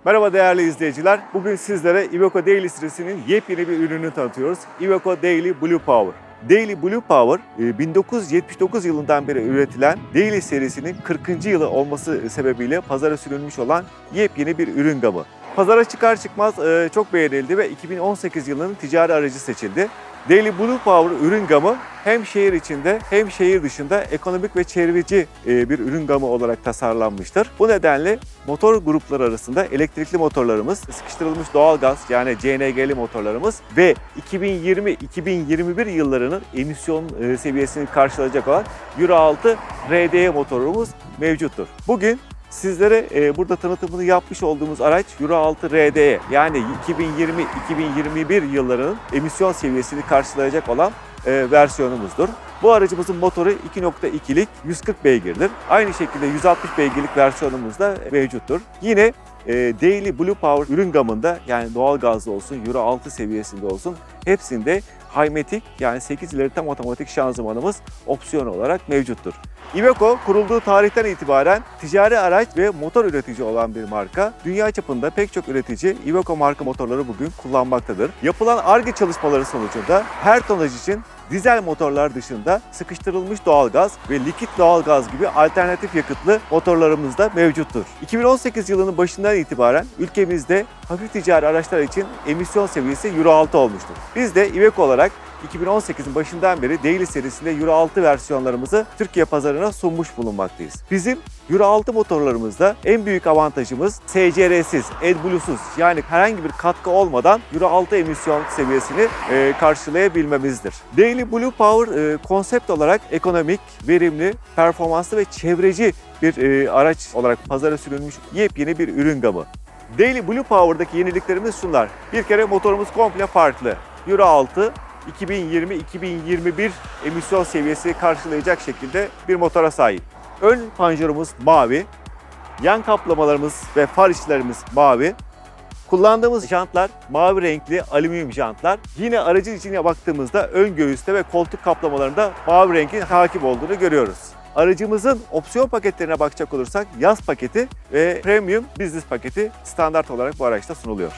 Merhaba değerli izleyiciler. Bugün sizlere Iveco Daily serisinin yepyeni bir ürününü tanıtıyoruz. Iveco Daily Blue Power. Daily Blue Power, 1979 yılından beri üretilen Daily serisinin 40. yılı olması sebebiyle pazara sürülmüş olan yepyeni bir ürün gamı. Pazara çıkar çıkmaz çok beğenildi ve 2018 yılının ticari aracı seçildi. Daily Blue Power ürün gamı hem şehir içinde hem şehir dışında ekonomik ve çevreci bir ürün gamı olarak tasarlanmıştır. Bu nedenle motor grupları arasında elektrikli motorlarımız, sıkıştırılmış doğalgaz yani CNG'li motorlarımız ve 2020-2021 yıllarının emisyon seviyesini karşılayacak olan Euro 6 RDE motorumuz mevcuttur. Bugün sizlere burada tanıtımını yapmış olduğumuz araç Euro 6 RDE yani 2020-2021 yıllarının emisyon seviyesini karşılayacak olan versiyonumuzdur. Bu aracımızın motoru 2.2'lik 140 beygirdir. Aynı şekilde 160 beygirlik versiyonumuz da mevcuttur. Yine Daily Blue Power ürün gamında yani doğal gazlı olsun, Euro 6 seviyesinde olsun hepsinde Highmatic yani 8 ileri tam otomatik şanzımanımız opsiyon olarak mevcuttur. Iveco kurulduğu tarihten itibaren ticari araç ve motor üretici olan bir marka. Dünya çapında pek çok üretici Iveco marka motorları bugün kullanmaktadır. Yapılan Ar-Ge çalışmaları sonucunda her tonaj için dizel motorlar dışında sıkıştırılmış doğalgaz ve likit doğalgaz gibi alternatif yakıtlı motorlarımız da mevcuttur. 2018 yılının başından itibaren ülkemizde hafif ticari araçlar için emisyon seviyesi Euro 6 olmuştur. Biz de Iveco olarak 2018'in başından beri Daily serisinde Euro 6 versiyonlarımızı Türkiye pazarına sunmuş bulunmaktayız. Bizim Euro 6 motorlarımızda en büyük avantajımız SCR'siz, AdBlue'suz yani herhangi bir katkı olmadan Euro 6 emisyon seviyesini karşılayabilmemizdir. Daily Blue Power konsept olarak ekonomik, verimli, performanslı ve çevreci bir araç olarak pazara sürülmüş yepyeni bir ürün gamı. Daily Blue Power'daki yeniliklerimiz şunlar. Bir kere motorumuz komple farklı. Euro 6 2020-2021 emisyon seviyesi karşılayacak şekilde bir motora sahip. Ön panjurumuz mavi, yan kaplamalarımız ve far içlerimiz mavi. Kullandığımız jantlar mavi renkli alüminyum jantlar. Yine aracın içine baktığımızda ön göğüste ve koltuk kaplamalarında mavi rengin hakim olduğunu görüyoruz. Aracımızın opsiyon paketlerine bakacak olursak yaz paketi ve premium business paketi standart olarak bu araçta sunuluyor.